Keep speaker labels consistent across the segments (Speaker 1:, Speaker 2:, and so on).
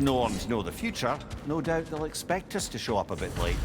Speaker 1: Norns know the future, no doubt they'll expect us to show up a bit late.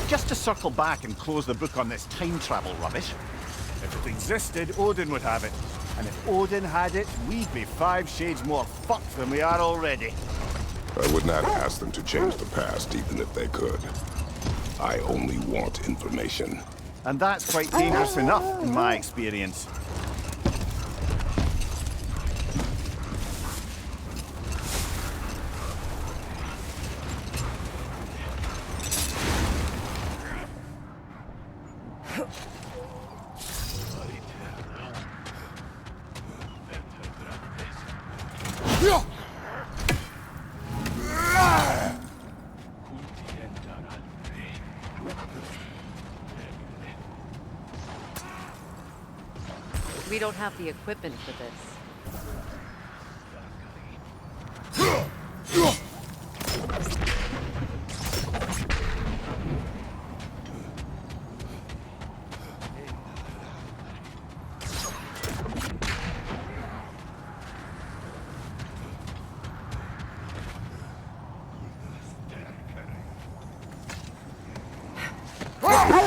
Speaker 1: Just to circle back and close the book on this time travel rubbish. If it existed, Odin would have it. And if Odin had it, we'd be 5 shades more fucked than we are already.
Speaker 2: I would not ask them to change the past, even if they could. I only want information.
Speaker 1: And that's quite dangerous enough, in my experience.
Speaker 3: We don't have the equipment for this.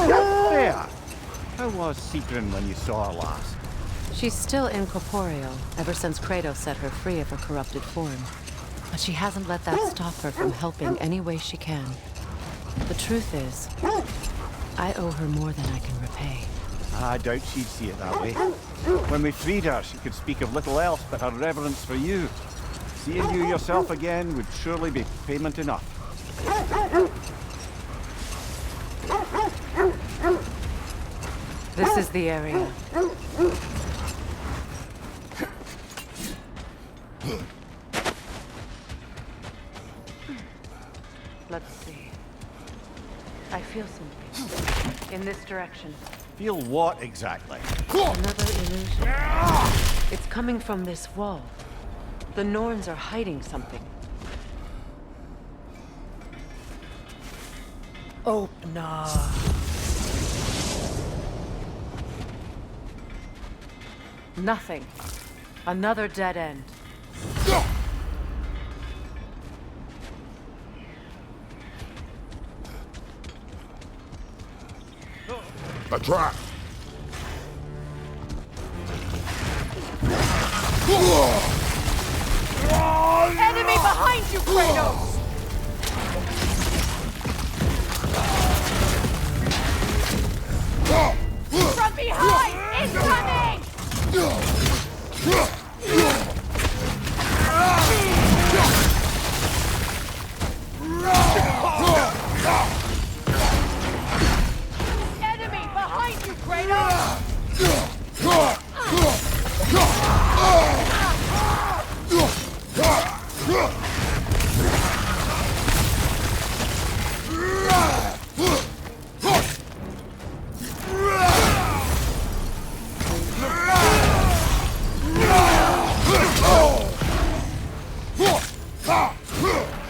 Speaker 1: There! How was Sigrun when you saw her last?
Speaker 3: She's still incorporeal, ever since Kratos set her free of her corrupted form. But she hasn't let that stop her from helping any way she can. The truth is, I owe her more than I can repay.
Speaker 1: I doubt she'd see it that way. When we freed her, she could speak of little else but her reverence for you. Seeing you yourself again would surely be payment enough.
Speaker 3: This is the area. Let's see. I feel something. In this direction.
Speaker 1: Feel what exactly?
Speaker 3: Another illusion. It's coming from this wall. The Norns are hiding something. Open up. Nothing. Another dead end.
Speaker 2: A trap!
Speaker 3: Enemy behind you, Kratos! From behind! Incoming! Enemy behind you, Kratos!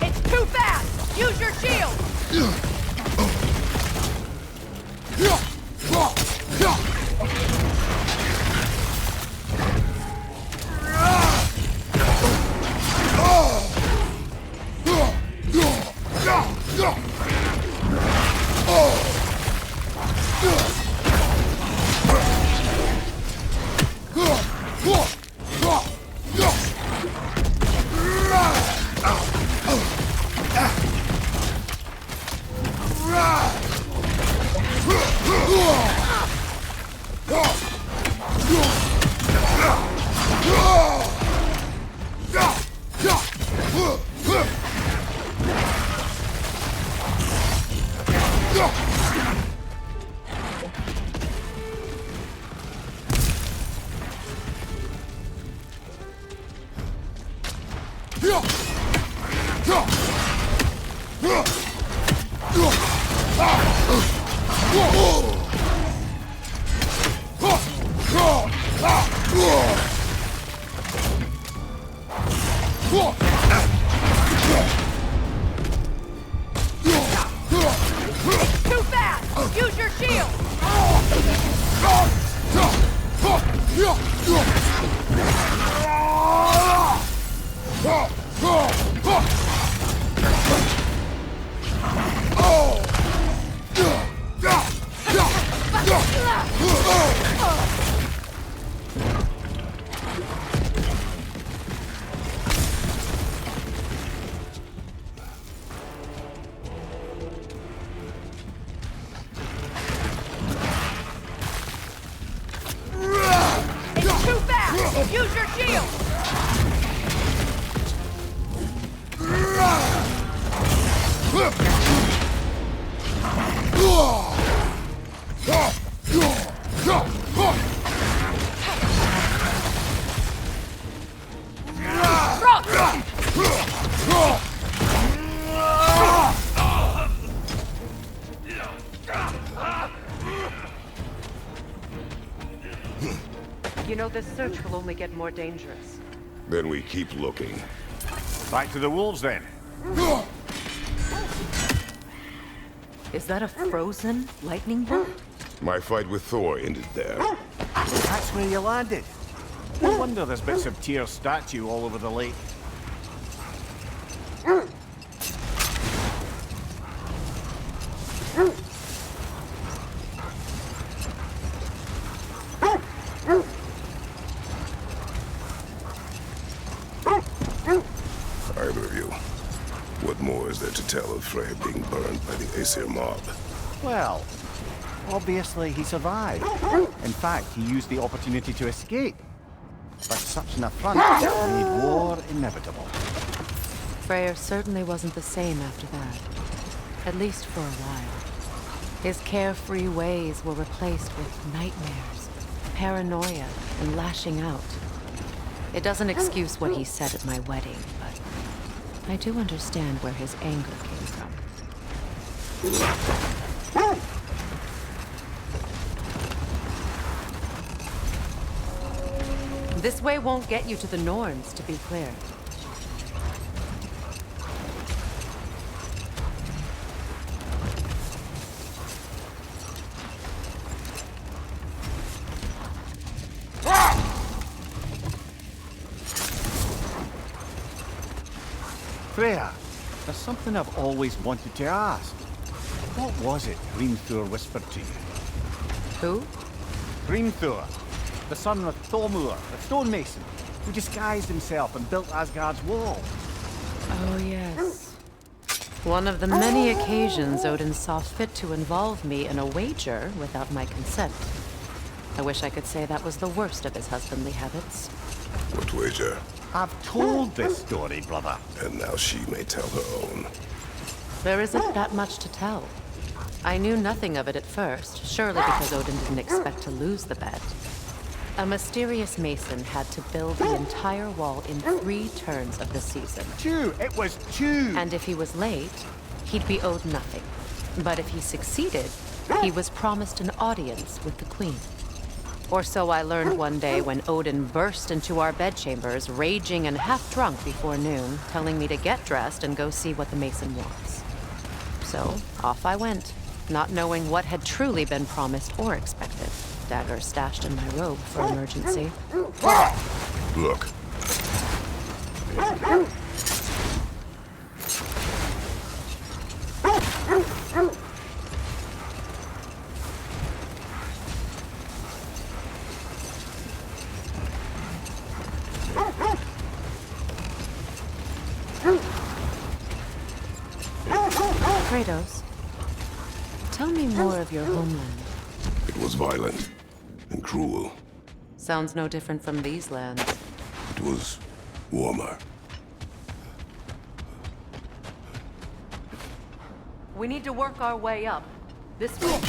Speaker 3: It's too fast! Use your shield! Too fast! Use your shield! It's too fast! Use your shield! You know, this search will only get more dangerous.
Speaker 2: Then we keep looking.
Speaker 1: Back to the wolves, then.
Speaker 3: Is that a frozen lightning bolt?
Speaker 2: My fight with Thor ended there.
Speaker 1: That's where you landed. No wonder there's bits of Tyr's statue all over the lake.
Speaker 2: Either of you. What more is there to tell of Frey being burned by the Aesir mob?
Speaker 1: Well, obviously he survived. In fact, he used the opportunity to escape. But such an affront made war inevitable.
Speaker 3: Freyr certainly wasn't the same after that. At least for a while. His carefree ways were replaced with nightmares, paranoia, and lashing out. It doesn't excuse what he said at my wedding, but I do understand where his anger came from. This way won't get you to the Norns, to be clear.
Speaker 1: Freya, there's something I've always wanted to ask. What was it Hrimthur whispered to you?
Speaker 3: Who?
Speaker 1: Hrimthur, the son of Thormur, the stonemason, who disguised himself and built Asgard's wall.
Speaker 3: Oh, yes. One of the many occasions Odin saw fit to involve me in a wager without my consent. I wish I could say that was the worst of his husbandly habits.
Speaker 2: What wager?
Speaker 1: I've told this story, brother.
Speaker 2: And now she may tell her own.
Speaker 3: There isn't that much to tell. I knew nothing of it at first, surely because Odin didn't expect to lose the bet. A mysterious mason had to build the entire wall in 3 turns of the season.
Speaker 1: 2! It was 2!
Speaker 3: And if he was late, he'd be owed nothing. But if he succeeded, he was promised an audience with the queen. Or so I learned one day when Odin burst into our bedchambers, raging and half drunk before noon, telling me to get dressed and go see what the mason wants. So, off I went, not knowing what had truly been promised or expected. Dagger stashed in my robe for emergency.
Speaker 2: Look.
Speaker 3: Kratos, tell me more of your homeland.
Speaker 2: It was violent and cruel.
Speaker 3: Sounds no different from these lands.
Speaker 2: It was warmer.
Speaker 3: We need to work our way up. This way.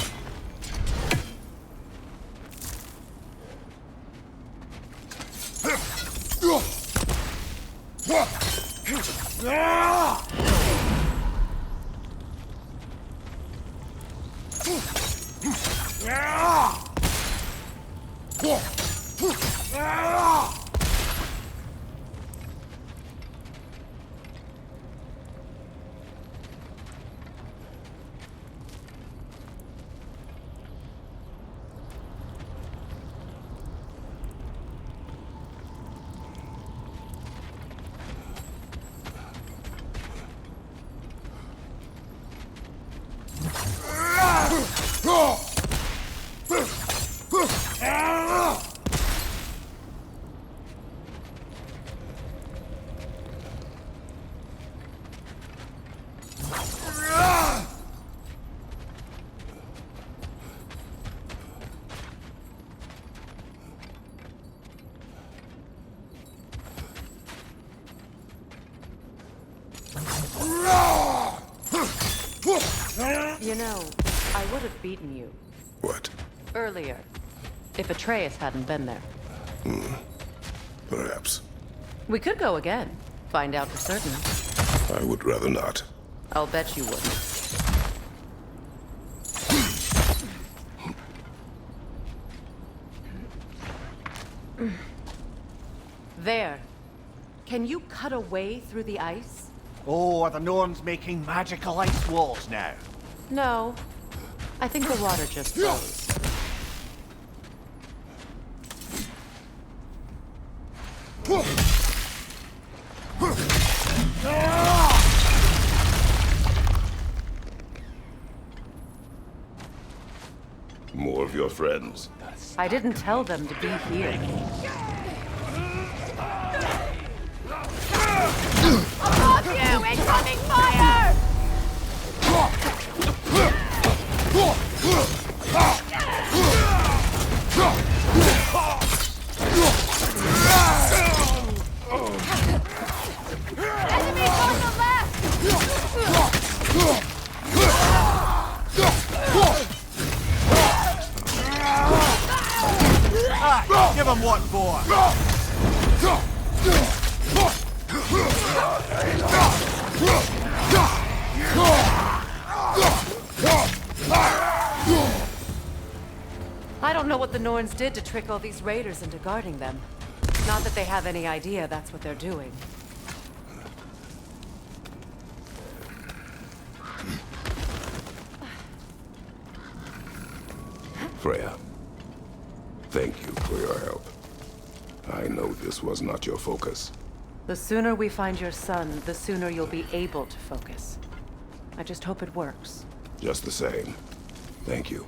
Speaker 3: You know, I would have beaten you
Speaker 2: What?
Speaker 3: earlier if Atreus hadn't been there.
Speaker 2: Perhaps.
Speaker 3: We could go again, find out for certain.
Speaker 2: I would rather not.
Speaker 3: I'll bet you wouldn't. There. Can you cut a way through the ice?
Speaker 1: Oh, are the Norns making magical ice walls now?
Speaker 3: No. I think the water just froze.
Speaker 2: More of your friends.
Speaker 3: I didn't tell them to be here. Above you! Incoming fire! Enemy on the left!
Speaker 1: Ah, give him what for!
Speaker 3: I don't know what the Norns did to trick all these raiders into guarding them. Not that they have any idea that's what they're doing.
Speaker 2: Freya, thank you for your help. I know this was not your focus.
Speaker 3: The sooner we find your son, the sooner you'll be able to focus. I just hope it works.
Speaker 2: Just the same, thank you.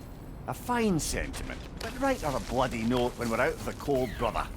Speaker 1: A fine sentiment, but write her a bloody note when we're out of the cold, brother.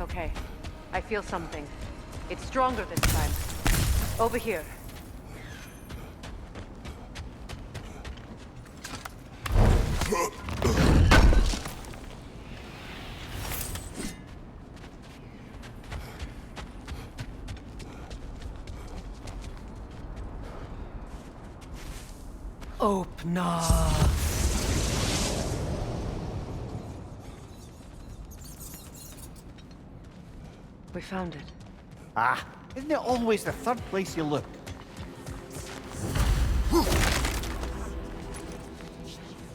Speaker 3: Okay. I feel something. It's stronger this time. Over here. Opna. We found it.
Speaker 1: Ah, isn't it always the third place you look?